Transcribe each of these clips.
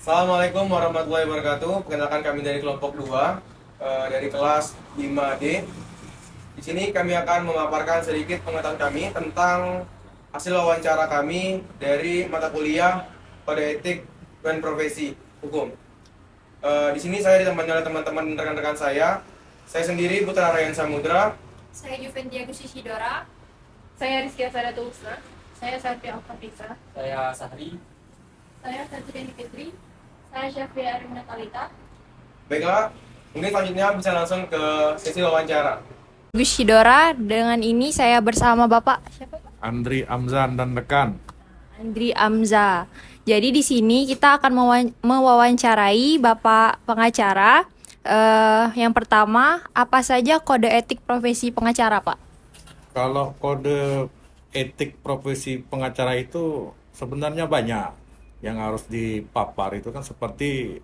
Assalamualaikum warahmatullahi wabarakatuh. Perkenalkan kami dari kelompok 2 dari kelas 5D. Di sini kami akan memaparkan sedikit pengetahuan kami tentang hasil wawancara kami dari mata kuliah Kode Etik dan Profesi Hukum. Di sini saya ditemani oleh teman-teman rekan-rekan saya. Saya sendiri Putra Ryan Samudra. Saya Juventia Gusisidora. Saya Rizky Asada Tulsna. Saya Satria Alfatisa. Saya Sahri. Saya Satriani Fitri. Saya Syafia Arina Talita. Baiklah, mungkin selanjutnya bisa langsung ke sesi wawancara. Gusidora, dengan ini saya bersama Bapak siapa? Andri Amzan dan rekan. Andri Amza. Jadi di sini kita akan mewawancarai Bapak pengacara. Yang pertama, apa saja kode etik profesi pengacara, Pak? Kalau kode etik profesi pengacara itu sebenarnya banyak yang harus dipapar. Itu kan seperti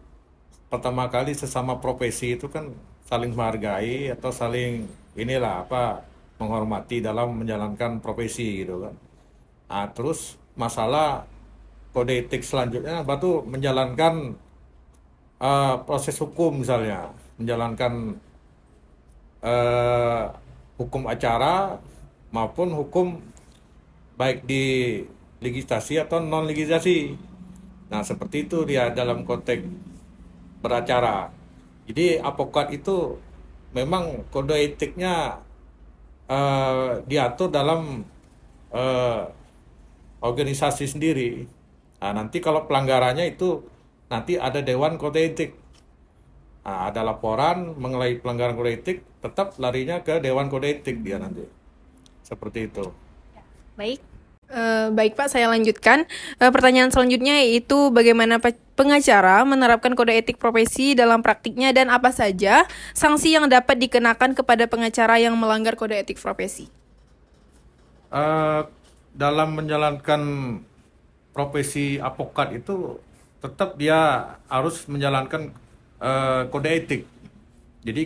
pertama kali sesama profesi itu kan saling menghargai atau saling menghormati dalam menjalankan profesi gitu kan. Nah, terus masalah kode etik selanjutnya batu menjalankan proses hukum, misalnya menjalankan eh, hukum acara maupun hukum baik di legislasi atau non legislasi. Nah, seperti itu dia dalam konteks beracara. Jadi advokat itu memang kode etiknya diatur dalam eh, organisasi sendiri. Nah, nanti kalau pelanggarannya itu nanti ada Dewan Kode Etik. Nah, ada laporan mengenai pelanggaran kode etik, tetap larinya ke Dewan Kode Etik dia nanti. Seperti itu. Baik. Baik Pak, saya lanjutkan. Pertanyaan selanjutnya yaitu bagaimana pengacara menerapkan kode etik profesi dalam praktiknya dan apa saja sanksi yang dapat dikenakan kepada pengacara yang melanggar kode etik profesi? Eh, dalam menjalankan profesi advokat itu tetap dia harus menjalankan kode etik. Jadi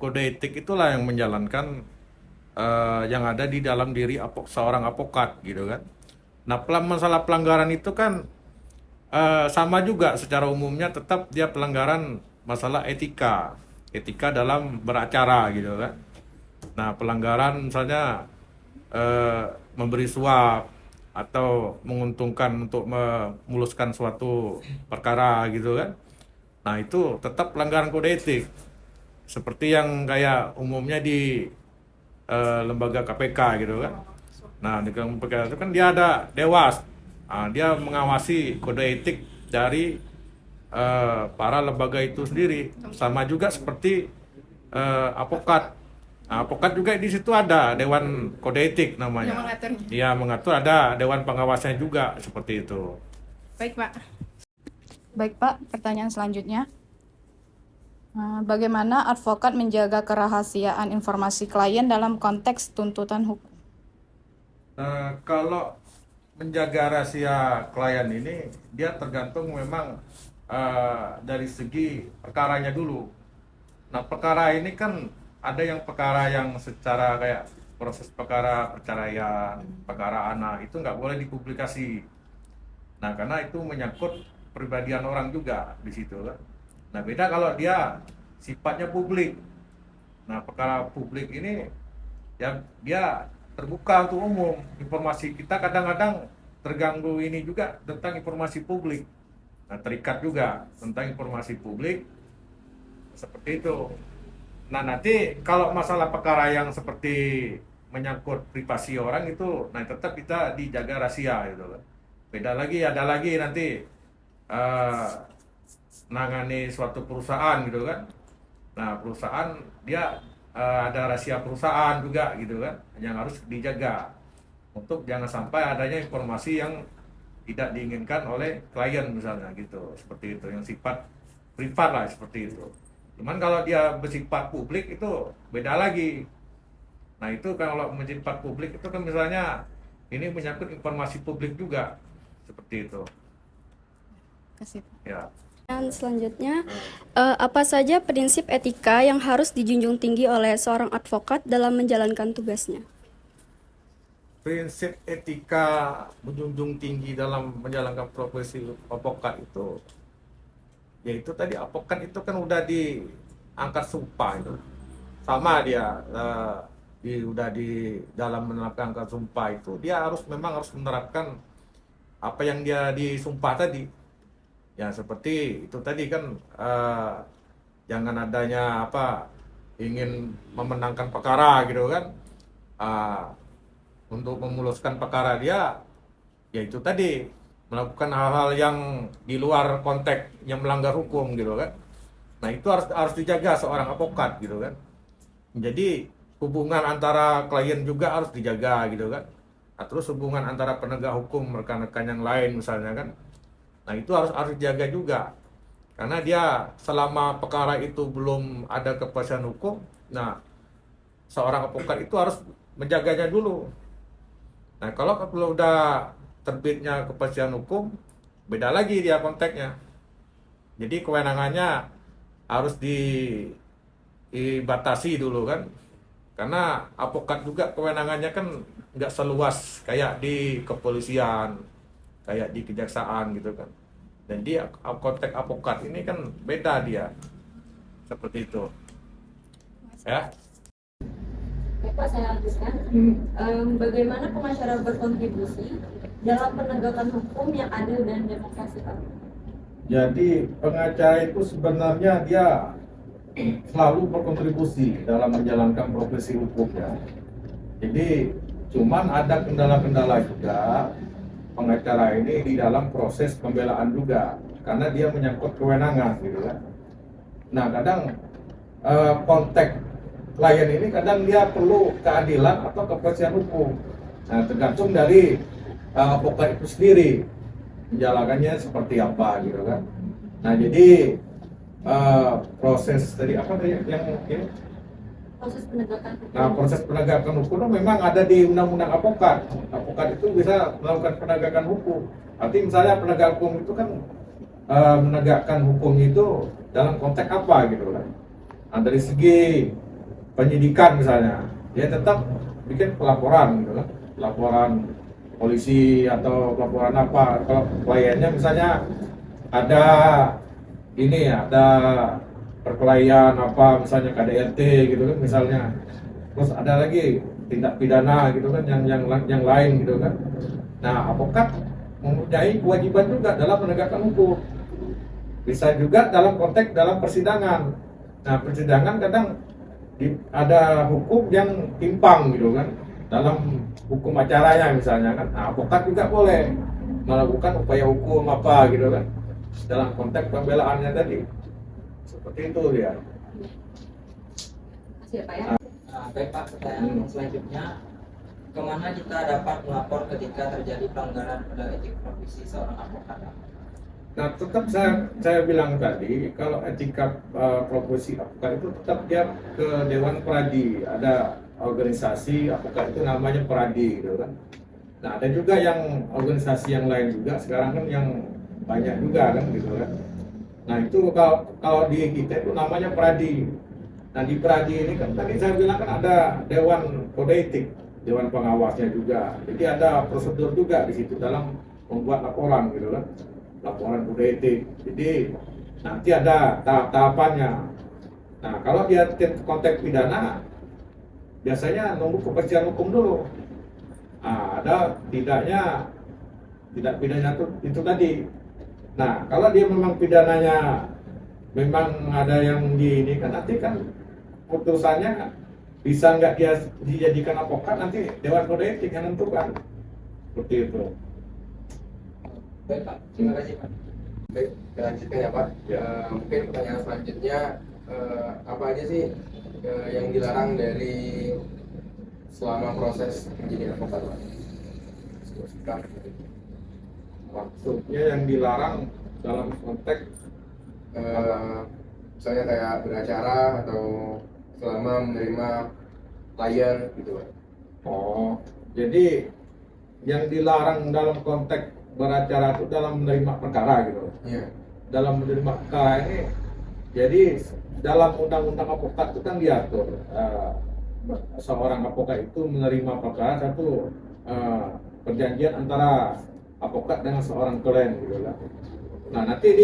kode etik itulah yang menjalankan yang ada di dalam diri seorang advokat gitu kan. Nah, masalah pelanggaran itu kan sama juga secara umumnya tetap dia pelanggaran masalah etika dalam beracara gitu kan. Nah, pelanggaran misalnya memberi suap atau menguntungkan untuk memuluskan suatu perkara gitu kan. Nah, itu tetap pelanggaran kode etik. Seperti yang kayak umumnya di lembaga KPK gitu kan. Nah, di KPK itu kan dia ada dewas. Nah, dia mengawasi kode etik dari para lembaga itu sendiri. Sama juga seperti advokat. Nah, advokat juga di situ ada Dewan Kode Etik namanya. Yang mengaturnya. Iya, mengatur, ada Dewan Pengawasnya juga seperti itu. Baik Pak. Baik Pak, pertanyaan selanjutnya. Bagaimana advokat menjaga kerahasiaan informasi klien dalam konteks tuntutan hukum? Kalau menjaga rahasia klien ini, dia tergantung memang dari segi perkaranya dulu. Nah, perkara ini kan ada yang perkara yang secara kayak proses perkara perceraian, perkara anak itu nggak boleh dipublikasi. Nah, karena itu menyangkut kepribadian orang juga di situ kan. Nah, beda kalau dia sifatnya publik. Nah, perkara publik ini ya dia terbuka untuk umum. Informasi kita kadang-kadang terganggu ini juga tentang informasi publik. Nah, terikat juga tentang informasi publik seperti itu. Nah, nanti kalau masalah perkara yang seperti menyangkut privasi orang itu, nah tetap kita dijaga rahasia gitu kan. Beda lagi, ada lagi nanti eh, nangani suatu perusahaan gitu kan. Nah, perusahaan dia ada rahasia perusahaan juga gitu kan, yang harus dijaga untuk jangan sampai adanya informasi yang tidak diinginkan oleh klien misalnya gitu, seperti itu, yang sifat privat lah seperti itu. Cuman kalau dia bersifat publik itu beda lagi. Nah, itu kalau bersifat publik itu kan misalnya ini menyangkut informasi publik juga seperti itu. Kasih. Ya. Dan selanjutnya, apa saja prinsip etika yang harus dijunjung tinggi oleh seorang advokat dalam menjalankan tugasnya? Prinsip etika menjunjung tinggi dalam menjalankan profesi advokat itu Ya itu tadi advokat itu kan udah diangkat sumpah itu. Sama dia udah di dalam menerapkan angkat sumpah itu dia memang harus menerapkan apa yang dia disumpah tadi. Ya seperti itu tadi kan jangan adanya ingin memenangkan perkara gitu kan. Untuk memuluskan perkara dia ya itu tadi melakukan hal-hal yang di luar konteks yang melanggar hukum gitu kan. Nah itu harus dijaga seorang advokat gitu kan. Jadi hubungan antara klien juga harus dijaga gitu kan. Nah, terus hubungan antara penegak hukum rekan-rekan yang lain misalnya kan. Nah itu harus dijaga juga. Karena dia selama perkara itu belum ada kepastian hukum, nah seorang advokat itu harus menjaganya dulu. Nah kalau udah terbitnya kepastian hukum, beda lagi dia konteksnya. Jadi kewenangannya harus dibatasi dulu kan. Karena advokat juga kewenangannya kan nggak seluas kayak di kepolisian, kayak di kejaksaan gitu kan. Dan dia konteks advokat ini kan beda dia. Seperti itu. Ya. Pak, saya lanjutkan. Bagaimana pengacara berkontribusi dalam penegakan hukum yang adil dan demokrasi, Pak? Jadi pengacara itu sebenarnya dia selalu berkontribusi dalam menjalankan profesi hukumnya. Jadi cuman ada kendala-kendala juga pengacara ini di dalam proses pembelaan juga karena dia menyangkut kewenangan gitu kan. Nah kadang konteks klien ini kadang dia perlu keadilan atau kepastian hukum. Nah tergantung dari advokat itu sendiri menjalankannya seperti apa gitu kan. Nah jadi proses tadi apa tadi yang ini? Proses penegakan hukum. Nah proses penegakan hukum itu memang ada di undang-undang advokat. Advokat itu bisa melakukan penegakan hukum. Arti misalnya penegak hukum itu kan menegakkan hukum itu dalam konteks apa gitu kan. Nah dari segi penyidikan misalnya, dia tetap bikin pelaporan gitu kan. Laporan polisi atau laporan apa. Kalau kliennya misalnya ada perkelahian apa misalnya KDRT gitu kan misalnya. Terus ada lagi tindak pidana gitu kan yang lain gitu kan. Nah, advokat mempunyai kewajiban juga dalam menegakkan hukum. Bisa juga dalam konteks dalam persidangan. Nah, persidangan kadang ada hukum yang timpang gitu kan. Dalam hukum acaranya misalnya kan. Nah, advokat juga boleh melakukan upaya hukum apa gitu kan. Dalam konteks pembelaannya tadi. Seperti itu dia. Masih ya, Pak ya? Baik Pak, pertanyaan selanjutnya, kemana kita dapat melapor ketika terjadi pelanggaran kode etik profesi seorang advokat? Nah, tetap saya bilang tadi, kalau etika profesi advokat itu tetap dia ke Dewan Peradi. Ada organisasi advokat itu namanya Peradi, gitu kan. Nah, ada juga yang organisasi yang lain juga, sekarang kan yang banyak juga kan, gitu kan. Nah, itu kalau di kita itu namanya Peradi. Nah, di Peradi ini kan tadi saya bilang kan ada Dewan Kode Etik, Dewan Pengawasnya juga. Jadi ada prosedur juga di situ dalam membuat laporan, gitu kan. Laporan kode etik. Jadi nanti ada tahap-tahapannya. Nah, kalau dia konteks pidana, biasanya nunggu kepastian hukum dulu. Nah, ada tidak pidana itu tadi. Nah, kalau dia memang pidananya memang ada yang ini kan nanti kan putusannya bisa nggak dia dijadikan advokat, nanti Dewan Kode Etik yang menentukan. Seperti itu. Baik Pak, terima kasih Pak. Baik, lanjutkan ya Pak. Mungkin pertanyaan selanjutnya, apa aja sih yang dilarang dari selama proses menjadi advokat Pak? Maksudnya yang dilarang dalam konteks misalnya kayak beracara atau selama menerima klien gitu Pak. Oh, jadi yang dilarang dalam konteks beracara itu dalam menerima perkara gitu. Iya. Dalam menerima perkara ini, jadi dalam undang-undang advokat itu kan diatur seorang advokat itu menerima perkara satu perjanjian antara advokat dengan seorang klien gitu kan. Nah, nanti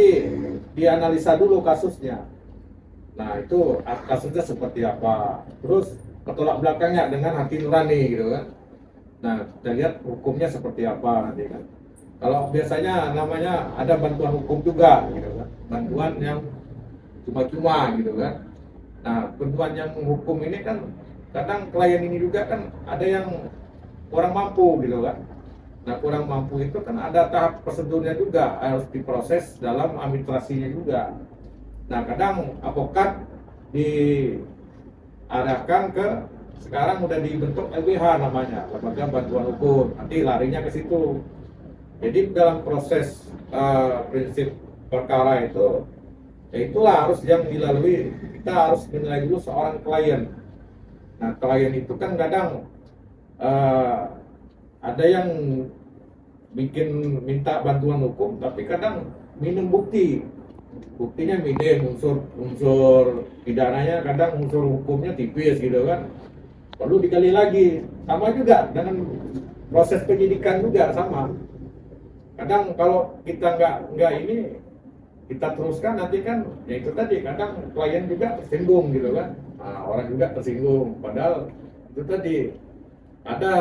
dianalisa dulu kasusnya. Nah, itu kasusnya seperti apa. Terus ketolak belakangnya dengan hati nurani gitu kan. Nah, kita lihat hukumnya seperti apa nanti kan. Kalau biasanya namanya ada bantuan hukum juga gitu kan. Bantuan yang cuma-cuma gitu kan. Nah, bantuan yang hukum ini kan kadang klien ini juga kan ada yang kurang mampu gitu kan. Nah, kurang mampu itu kan ada tahap prosedurnya juga, harus diproses dalam administrasinya juga. Nah, kadang advokat diarahkan ke, sekarang udah dibentuk LBH namanya, lembaga bantuan hukum, nanti larinya ke situ. Jadi dalam proses prinsip perkara itu, ya itulah harus yang dilalui, kita harus menilai dulu seorang klien. Nah, klien itu kan kadang ada yang minta bantuan hukum, tapi kadang minim bukti. Buktinya minim, unsur pidananya kadang unsur hukumnya tipis gitu kan. Perlu digali lagi. Sama juga dengan proses penyidikan juga sama. Kadang kalau kita nggak ini, kita teruskan nanti kan, ya itu tadi kadang klien juga tersinggung gitu kan. Nah, orang juga tersinggung. Padahal itu tadi ada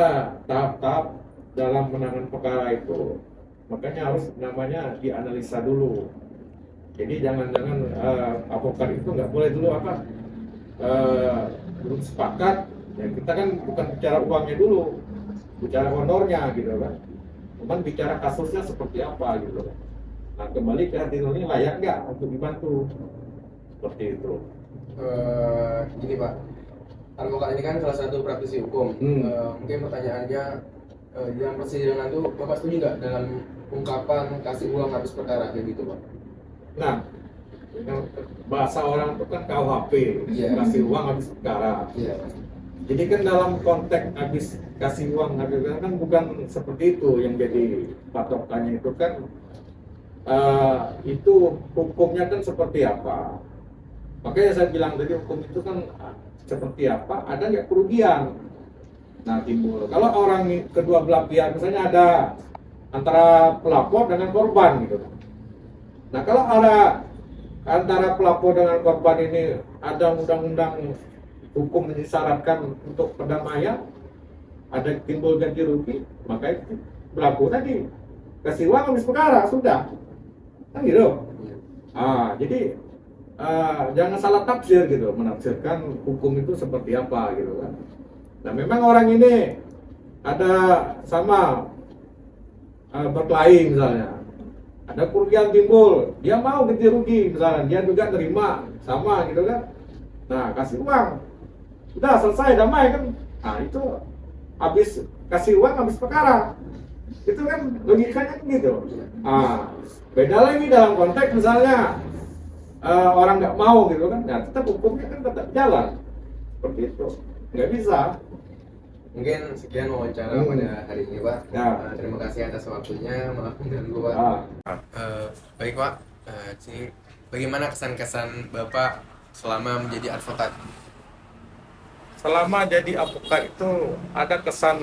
tahap-tahap dalam menangani perkara itu, makanya harus namanya dianalisa dulu. Jadi jangan-jangan advokat itu nggak boleh dulu belum sepakat. Ya, kita kan bukan bicara uangnya dulu, bicara honornya gitu kan. Cuman bicara kasusnya seperti apa gitu. Nah, kembali ke hati nurani, layak nggak untuk dibantu seperti itu. Gini Pak, advokat ini kan salah satu praktisi hukum. Mungkin pertanyaannya, dalam persidangan itu Bapak setuju nggak dalam ungkapan kasih uang habis perkara kayak gitu Pak? Nah, bahasa orang itu kan KUHP, kasih uang habis perkara. Jadi kan dalam konteks habis kasih uang habis perkara kan bukan seperti itu yang jadi patokannya. Itu kan itu hukumnya kan seperti apa. Makanya saya bilang tadi hukum itu kan seperti apa, ada nggak kerugian. Nah, timbul kalau orang kedua belah pihak, misalnya ada antara pelapor dengan korban gitu. Nah, kalau ada antara pelapor dengan korban ini ada undang-undang hukum disyaratkan untuk perdamaian, ada timbul ganti rugi, maka itu berlaku tadi kasih uang habis perkara sudah kan gitu. Jadi jangan salah tafsir gitu, menafsirkan hukum itu seperti apa gitu kan. Nah, memang orang ini ada sama berkelahi misalnya, ada kerugian timbul, dia mau ganti rugi misalnya, dia juga terima sama gitu kan. Nah, kasih uang, sudah selesai damai kan. Nah, itu habis kasih uang habis perkara, itu kan logikanya gitu. Beda lagi dalam konteks misalnya orang nggak mau gitu kan, nah tetap hukumnya kan tetap jalan seperti itu, nggak bisa. Mungkin sekian wawancara pada hari ini Pak. Terima kasih atas waktunya, maaf mengganggu Pak. Baik Pak, sini bagaimana kesan-kesan Bapak selama menjadi advokat? Selama jadi advokat itu ada kesan,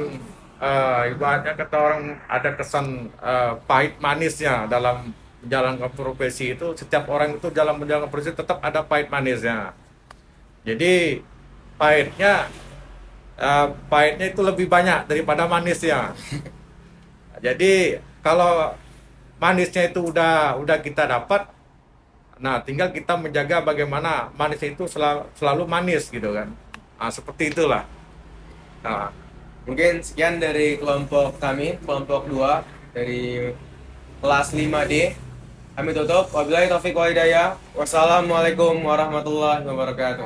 ibaratnya kata orang, ada kesan pahit manisnya dalam menjalankan profesi itu. Setiap orang itu dalam menjalankan profesi tetap ada pahit manisnya. Jadi pahitnya itu lebih banyak daripada manisnya. Jadi kalau manisnya itu udah kita dapat, nah tinggal kita menjaga bagaimana manisnya itu selalu manis gitu kan. Nah, seperti itulah. Nah, mungkin sekian dari kelompok kami, kelompok 2 dari kelas 5D. Kami tutup. Wabillahi taufiq wal hidayah. Wassalamualaikum warahmatullahi wabarakatuh.